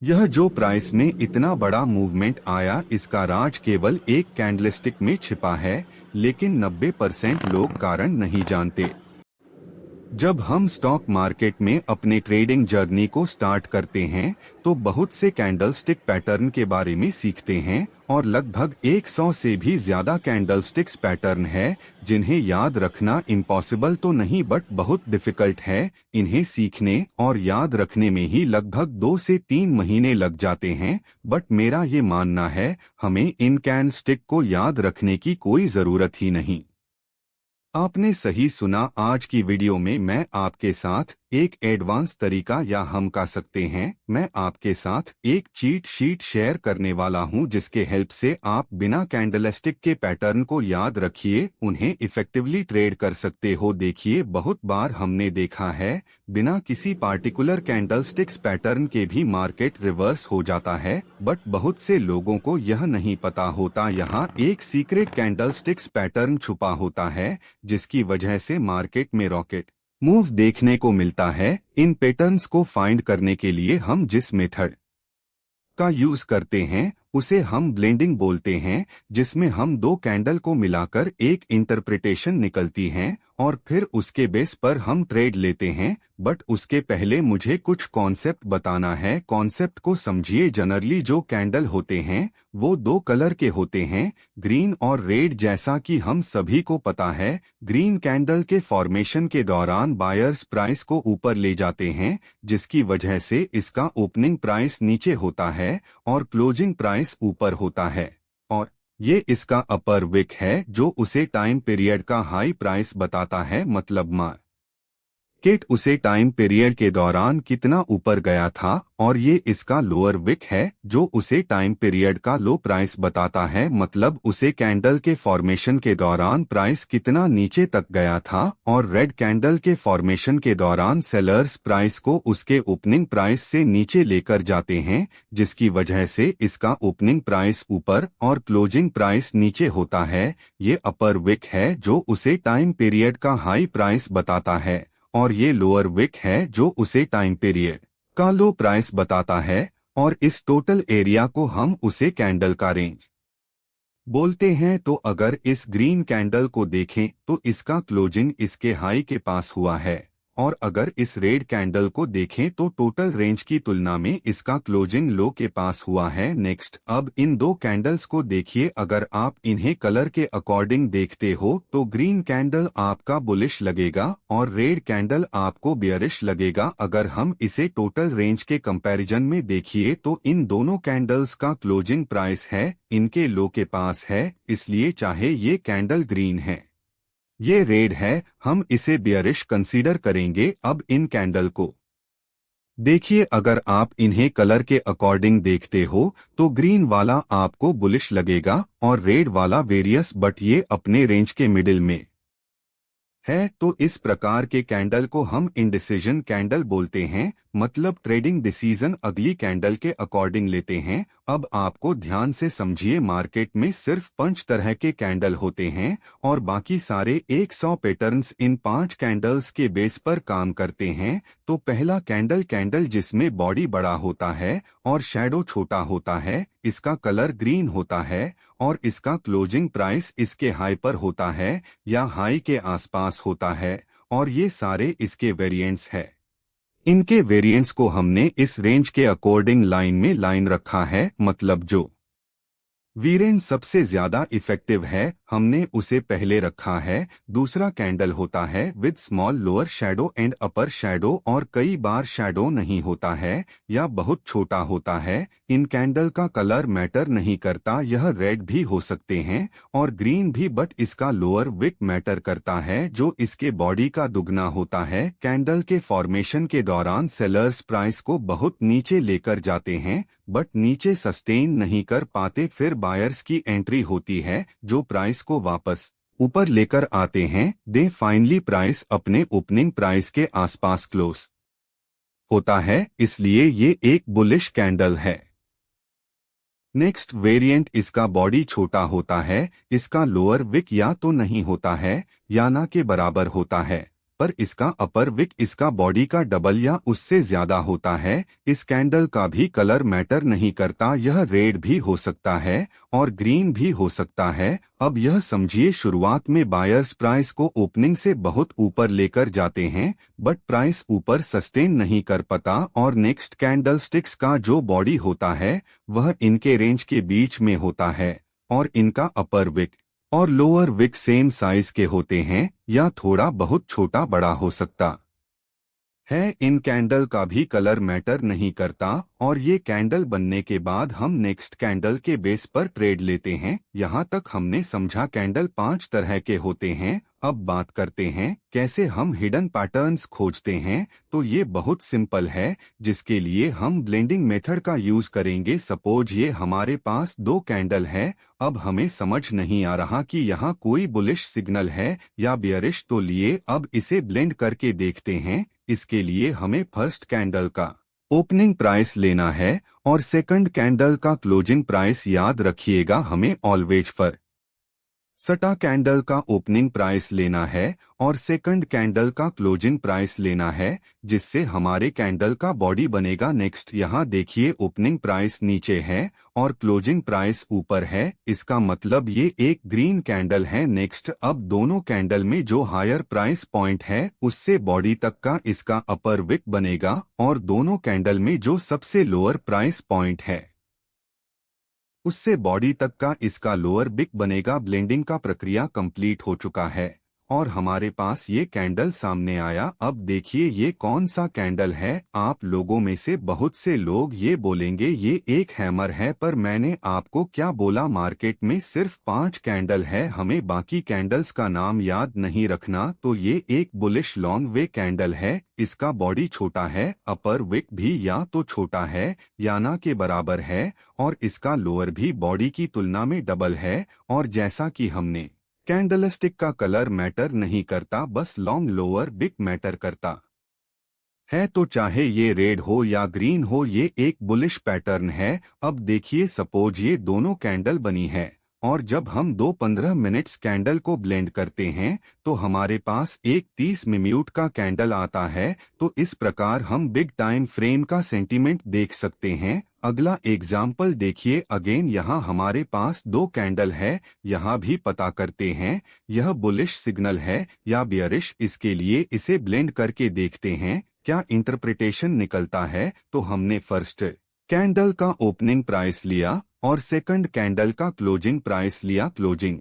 यह जो प्राइस में इतना बड़ा मूवमेंट आया, इसका राज केवल एक कैंडलस्टिक में छिपा है, लेकिन 90% लोग कारण नहीं जानते। जब हम स्टॉक मार्केट में अपने ट्रेडिंग जर्नी को स्टार्ट करते हैं तो बहुत से कैंडलस्टिक पैटर्न के बारे में सीखते हैं और लगभग 100 से भी ज्यादा कैंडलस्टिक्स पैटर्न है जिन्हें याद रखना इम्पॉसिबल तो नहीं बट बहुत डिफिकल्ट है। इन्हें सीखने और याद रखने में ही लगभग 2 से 3 महीने लग जाते हैं, बट मेरा ये मानना है हमें इन कैंडलस्टिक को याद रखने की कोई जरूरत ही नहीं। आपने सही सुना, आज की वीडियो में मैं आपके साथ एक एडवांस तरीका या हम कह सकते हैं मैं आपके साथ एक चीट शीट शेयर करने वाला हूं जिसके हेल्प से आप बिना कैंडलस्टिक के पैटर्न को याद रखिए उन्हें इफेक्टिवली ट्रेड कर सकते हो। देखिए, बहुत बार हमने देखा है बिना किसी पार्टिकुलर कैंडलस्टिक्स पैटर्न के भी मार्केट रिवर्स हो जाता है, बट बहुत से लोगों को यह नहीं पता होता यहाँ एक सीक्रेट कैंडलस्टिक्स पैटर्न छुपा होता है जिसकी वजह से मार्केट में रॉकेट मूव देखने को मिलता है। इन पैटर्न्स को फाइंड करने के लिए हम जिस मेथड का यूज करते हैं उसे हम ब्लेंडिंग बोलते हैं, जिसमें हम दो कैंडल को मिलाकर एक इंटरप्रिटेशन निकलती है और फिर उसके बेस पर हम ट्रेड लेते हैं। बट उसके पहले मुझे कुछ कॉन्सेप्ट बताना है। कॉन्सेप्ट को समझिए। जनरली जो कैंडल होते हैं वो दो कलर के होते हैं, ग्रीन और रेड। जैसा कि हम सभी को पता है, ग्रीन कैंडल के फॉर्मेशन के दौरान बायर्स प्राइस को ऊपर ले जाते हैं, जिसकी वजह से इसका ओपनिंग प्राइस नीचे होता है और क्लोजिंग प्राइस ऊपर होता है, और ये इसका अपर विक है जो उसे टाइम पीरियड का हाई प्राइस बताता है। मतलब मार्केट उसे टाइम पीरियड के दौरान कितना ऊपर गया था, और ये इसका लोअर विक है जो उसे टाइम पीरियड का लो प्राइस बताता है। मतलब उसे कैंडल के फॉर्मेशन के दौरान प्राइस कितना नीचे तक गया था, और रेड कैंडल के फॉर्मेशन के दौरान सेलर्स प्राइस को उसके ओपनिंग प्राइस से नीचे लेकर जाते हैं, जिसकी वजह से इसका ओपनिंग प्राइस ऊपर और क्लोजिंग प्राइस नीचे होता है। ये अपर विक है जो उसे टाइम पीरियड का हाई प्राइस बताता है, और ये लोअर विक है जो उसे टाइम पीरियड का लो प्राइस बताता है, और इस टोटल एरिया को हम उसे कैंडल का रेंज बोलते हैं। तो अगर इस ग्रीन कैंडल को देखें तो इसका क्लोजिंग इसके हाई के पास हुआ है, और अगर इस रेड कैंडल को देखें तो टोटल रेंज की तुलना में इसका क्लोजिंग लो के पास हुआ है। नेक्स्ट, अब इन दो कैंडल्स को देखिए। अगर आप इन्हें कलर के अकॉर्डिंग देखते हो तो ग्रीन कैंडल आपका बुलिश लगेगा और रेड कैंडल आपको बियरिश लगेगा। अगर हम इसे टोटल रेंज के कंपैरिजन में देखिए तो इन दोनों कैंडल्स का क्लोजिंग प्राइस है इनके लो के पास है, इसलिए चाहे ये कैंडल ग्रीन है ये रेड है, हम इसे बियरिश कंसीडर करेंगे। अब इन कैंडल को देखिए, अगर आप इन्हें कलर के अकॉर्डिंग देखते हो तो ग्रीन वाला आपको बुलिश लगेगा और रेड वाला वेरियस, बट ये अपने रेंज के मिडिल में है। तो इस प्रकार के कैंडल को हम इंडिसीजन कैंडल बोलते हैं। मतलब ट्रेडिंग डिसीजन अगली कैंडल के अकॉर्डिंग लेते हैं। अब आपको ध्यान से समझिए, मार्केट में सिर्फ 5 तरह के कैंडल होते हैं और बाकी सारे 100 पैटर्न्स इन 5 कैंडल्स के बेस पर काम करते हैं। तो पहला कैंडल जिसमें बॉडी बड़ा होता है और शैडो छोटा होता है, इसका कलर ग्रीन होता है और इसका क्लोजिंग प्राइस इसके हाई पर होता है या हाई के आसपास होता है, और ये सारे इसके वेरिएंट्स है। इनके वेरिएंट्स को हमने इस रेंज के अकॉर्डिंग लाइन में लाइन रखा है। मतलब जो वेरिएंट सबसे ज्यादा इफेक्टिव है हमने उसे पहले रखा है। दूसरा कैंडल होता है with small lower shadow and upper shadow, और कई बार शैडो नहीं होता है या बहुत छोटा होता है। इन कैंडल का कलर मैटर नहीं करता, यह रेड भी हो सकते हैं और ग्रीन भी, बट इसका लोअर विक मैटर करता है जो इसके बॉडी का दुगना होता है। कैंडल के फॉर्मेशन के दौरान सेलर्स प्राइस को बहुत नीचे लेकर जाते हैं बट नीचे सस्टेन नहीं कर पाते, फिर बायर्स की एंट्री होती है जो प्राइस को वापस ऊपर लेकर आते हैं। दे फाइनली प्राइस अपने ओपनिंग प्राइस के आसपास क्लोज होता है, इसलिए ये एक बुलिश कैंडल है। नेक्स्ट वेरिएंट, इसका बॉडी छोटा होता है, इसका लोअर विक या तो नहीं होता है या ना के बराबर होता है, पर इसका अपर विक इसका बॉडी का डबल या उससे ज्यादा होता है। इस कैंडल का भी कलर मैटर नहीं करता, यह रेड भी हो सकता है और ग्रीन भी हो सकता है। अब यह समझिए, शुरुआत में बायर्स प्राइस को ओपनिंग से बहुत ऊपर लेकर जाते हैं, बट प्राइस ऊपर सस्टेन नहीं कर पाता और नेक्स्ट कैंडल स्टिक्स का जो बॉडी होता है वह इनके रेंज के बीच में होता है और इनका अपर विक और लोअर विक सेम साइज के होते हैं या थोड़ा बहुत छोटा बड़ा हो सकता है। इन कैंडल का भी कलर मैटर नहीं करता और ये कैंडल बनने के बाद हम नेक्स्ट कैंडल के बेस पर ट्रेड लेते हैं। यहाँ तक हमने समझा कैंडल 5 तरह के होते हैं। अब बात करते हैं कैसे हम हिडन पैटर्न्स खोजते हैं। तो ये बहुत सिंपल है, जिसके लिए हम ब्लेंडिंग मेथड का यूज करेंगे। सपोज ये हमारे पास 2 कैंडल है। अब हमें समझ नहीं आ रहा कि यहाँ कोई बुलिश सिग्नल है या बियरिश, तो लिए अब इसे ब्लेंड करके देखते हैं। इसके लिए हमें फर्स्ट कैंडल का ओपनिंग प्राइस लेना है और सेकंड कैंडल का क्लोजिंग प्राइस याद रखिएगा। हमें ऑलवेज फर्स्ट कैंडल का ओपनिंग प्राइस लेना है और सेकंड कैंडल का क्लोजिंग प्राइस लेना है, जिससे हमारे कैंडल का बॉडी बनेगा। नेक्स्ट यहाँ देखिए, ओपनिंग प्राइस नीचे है और क्लोजिंग प्राइस ऊपर है, इसका मतलब ये एक ग्रीन कैंडल है। नेक्स्ट अब दोनों कैंडल में जो हायर प्राइस पॉइंट है उससे बॉडी तक का इसका अपर विक बनेगा और दोनों कैंडल में जो सबसे लोअर प्राइस पॉइंट है उससे बॉडी तक का इसका लोअर बिक बनेगा। ब्लेंडिंग का प्रक्रिया कंप्लीट हो चुका है और हमारे पास ये कैंडल सामने आया। अब देखिए ये कौन सा कैंडल है। आप लोगों में से बहुत से लोग ये बोलेंगे ये एक हैमर है, पर मैंने आपको क्या बोला, मार्केट में सिर्फ 5 कैंडल है, हमें बाकी कैंडल्स का नाम याद नहीं रखना। तो ये एक बुलिश लॉन्ग वे कैंडल है। इसका बॉडी छोटा है, अपर विक भी या तो छोटा है या ना के बराबर है और इसका लोअर भी बॉडी की तुलना में डबल है। और जैसा कि हमने कैंडलस्टिक का कलर मैटर नहीं करता, बस लॉन्ग लोअर बिग मैटर करता है। तो चाहे ये रेड हो या ग्रीन हो, ये एक बुलिश पैटर्न है। अब देखिए, सपोज ये दोनों कैंडल बनी है और जब हम 2-15 मिनट्स कैंडल को ब्लेंड करते हैं तो हमारे पास एक 30 मिनट का कैंडल आता है। तो इस प्रकार हम बिग टाइम फ्रेम का सेंटीमेंट देख सकते हैं। अगला एग्जाम्पल देखिए, अगेन यहाँ हमारे पास 2 कैंडल है। यहाँ भी पता करते हैं यह बुलिश सिग्नल है या बियरिश। इसके लिए इसे ब्लेंड करके देखते हैं क्या इंटरप्रिटेशन निकलता है। तो हमने फर्स्ट कैंडल का ओपनिंग प्राइस लिया और सेकंड कैंडल का क्लोजिंग प्राइस लिया। क्लोजिंग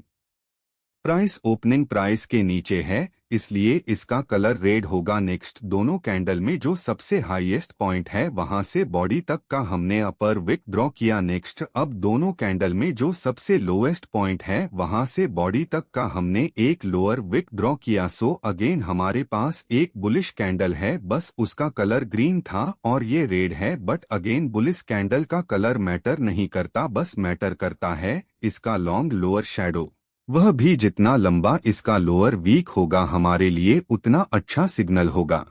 प्राइस ओपनिंग प्राइस के नीचे है, इसलिए इसका कलर रेड होगा। नेक्स्ट दोनों कैंडल में जो सबसे हाईएस्ट पॉइंट है वहां से बॉडी तक का हमने अपर विक ड्रॉ किया। नेक्स्ट अब दोनों कैंडल में जो सबसे लोएस्ट पॉइंट है वहां से बॉडी तक का हमने एक लोअर विक ड्रॉ किया। सो अगेन हमारे पास एक बुलिश कैंडल है, बस उसका कलर ग्रीन था और ये रेड है। बट अगेन बुलिश कैंडल का कलर मैटर नहीं करता, बस मैटर करता है इसका लॉन्ग लोअर शैडो। वह भी जितना लंबा इसका लोअर वीक होगा हमारे लिए उतना अच्छा सिग्नल होगा।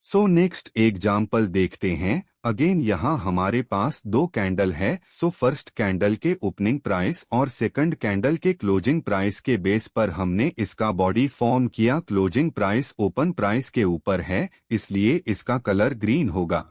सो नेक्स्ट एग्जाम्पल देखते हैं। अगेन यहाँ हमारे पास 2 कैंडल है। सो फर्स्ट कैंडल के ओपनिंग प्राइस और सेकंड कैंडल के क्लोजिंग प्राइस के बेस पर हमने इसका बॉडी फॉर्म किया। क्लोजिंग प्राइस ओपन प्राइस के ऊपर है, इसलिए इसका कलर ग्रीन होगा।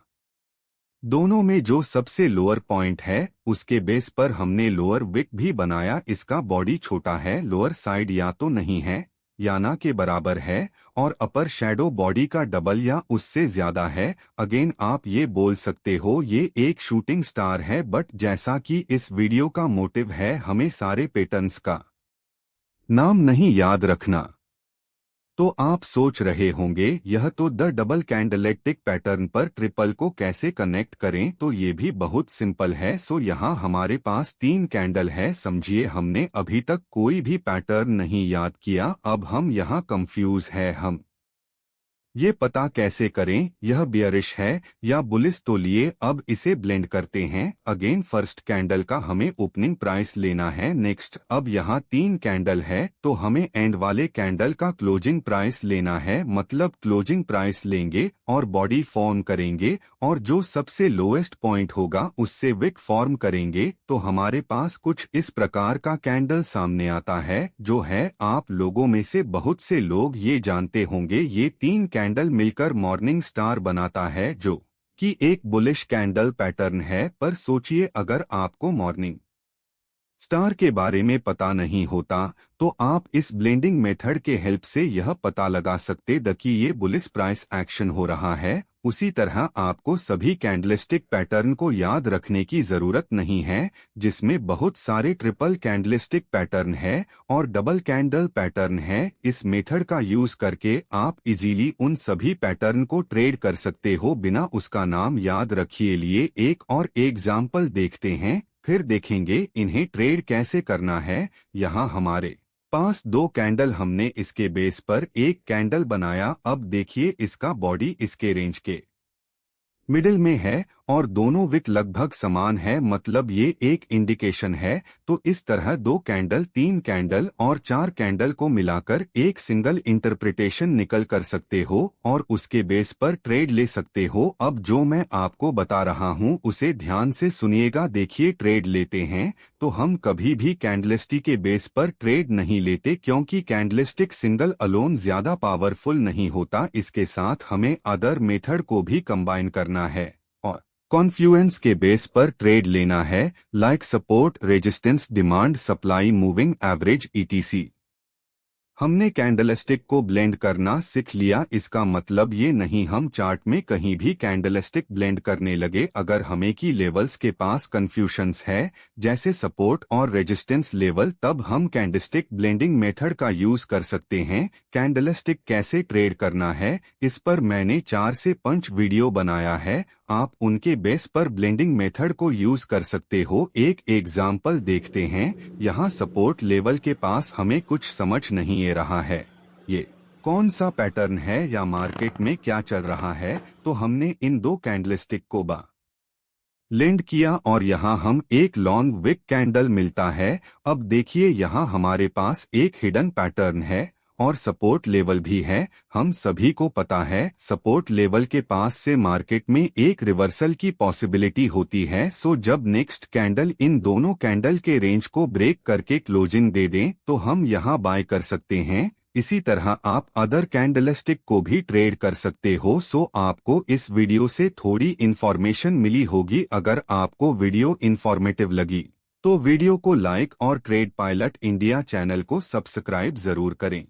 दोनों में जो सबसे लोअर पॉइंट है उसके बेस पर हमने लोअर विक भी बनाया। इसका बॉडी छोटा है, लोअर साइड या तो नहीं है या ना के बराबर है और अपर शैडो बॉडी का डबल या उससे ज्यादा है। अगेन आप ये बोल सकते हो ये एक शूटिंग स्टार है, बट जैसा कि इस वीडियो का मोटिव है हमें सारे पैटर्न्स का नाम नहीं याद रखना, तो आप सोच रहे होंगे यह तो द डबल कैंडलेटिक पैटर्न पर ट्रिपल को कैसे कनेक्ट करें। तो ये भी बहुत सिंपल है। सो यहाँ हमारे पास 3 कैंडल है। समझिए हमने अभी तक कोई भी पैटर्न नहीं याद किया। अब हम यहाँ कंफ्यूज है। हम ये पता कैसे करें यह बियरिश है या बुलिश? तो लिए अब इसे ब्लेंड करते हैं। अगेन फर्स्ट कैंडल का हमें ओपनिंग प्राइस लेना है। नेक्स्ट अब यहाँ 3 कैंडल है तो हमें एंड वाले कैंडल का क्लोजिंग प्राइस लेना है, मतलब क्लोजिंग प्राइस लेंगे और बॉडी फॉर्म करेंगे और जो सबसे लोएस्ट पॉइंट होगा उससे विक फॉर्म करेंगे तो हमारे पास कुछ इस प्रकार का कैंडल सामने आता है, जो है आप लोगों में से बहुत से लोग ये जानते होंगे ये 3 कैंडल मिलकर मॉर्निंग स्टार बनाता है, जो कि एक बुलिश कैंडल पैटर्न है। पर सोचिए अगर आपको मॉर्निंग स्टार के बारे में पता नहीं होता तो आप इस ब्लेंडिंग मेथड के हेल्प से यह पता लगा सकते द कि ये बुलिश प्राइस एक्शन हो रहा है। उसी तरह आपको सभी कैंडलस्टिक पैटर्न को याद रखने की जरूरत नहीं है, जिसमें बहुत सारे ट्रिपल कैंडलस्टिक पैटर्न है और डबल कैंडल पैटर्न है। इस मेथड का यूज करके आप इजीली उन सभी पैटर्न को ट्रेड कर सकते हो बिना उसका नाम याद रखिए। लिए एक और एग्जाम्पल देखते हैं, फिर देखेंगे इन्हें ट्रेड कैसे करना है। यहाँ हमारे पास 2 कैंडल, हमने इसके बेस पर एक कैंडल बनाया। अब देखिए इसका बॉडी इसके रेंज के मिडिल में है और दोनों विक लगभग समान है, मतलब ये एक इंडिकेशन है। तो इस तरह 2 कैंडल, 3 कैंडल और 4 कैंडल को मिलाकर एक सिंगल इंटरप्रिटेशन निकल कर सकते हो और उसके बेस पर ट्रेड ले सकते हो। अब जो मैं आपको बता रहा हूँ उसे ध्यान से सुनिएगा। देखिए ट्रेड लेते हैं तो हम कभी भी कैंडलस्टिक के बेस पर ट्रेड नहीं लेते, क्योंकि कैंडलस्टिक सिंगल अलोन ज्यादा पावरफुल नहीं होता। इसके साथ हमें अदर मेथड को भी कंबाइन करना है और कॉन्फ्लुएंस के बेस पर ट्रेड लेना है, like support, resistance, demand, supply, moving average ETC। हमने कैंडलस्टिक को ब्लेंड करना सीख लिया। इसका मतलब ये नहीं हम चार्ट में कहीं भी कैंडलस्टिक ब्लेंड करने लगे। अगर हमें की लेवल्स के पास कंफ्यूशंस है जैसे सपोर्ट और रेजिस्टेंस लेवल, तब हम कैंडलस्टिक ब्लेंडिंग मेथड का यूज कर सकते हैं। कैंडलस्टिक कैसे ट्रेड करना है इस पर मैंने 4 से 5 वीडियो बनाया है, आप उनके बेस पर ब्लेंडिंग मेथड को यूज कर सकते हो। एक एग्जाम्पल देखते हैं। यहाँ सपोर्ट लेवल के पास हमें कुछ समझ नहीं आ रहा है ये कौन सा पैटर्न है या मार्केट में क्या चल रहा है, तो हमने इन 2 कैंडलस्टिक को ब्लेंड किया और यहाँ हम एक लॉन्ग विक कैंडल मिलता है। अब देखिए यहाँ हमारे पास एक हिडन पैटर्न है और सपोर्ट लेवल भी है। हम सभी को पता है सपोर्ट लेवल के पास से मार्केट में एक रिवर्सल की पॉसिबिलिटी होती है। सो जब नेक्स्ट कैंडल इन दोनों कैंडल के रेंज को ब्रेक करके क्लोजिंग दे दें तो हम यहां बाय कर सकते हैं। इसी तरह आप अदर कैंडलस्टिक को भी ट्रेड कर सकते हो। सो आपको इस वीडियो से थोड़ी इन्फॉर्मेशन मिली होगी। अगर आपको वीडियो इन्फॉर्मेटिव लगी तो वीडियो को लाइक और ट्रेड पायलट इंडिया चैनल को सब्सक्राइब जरूर करें।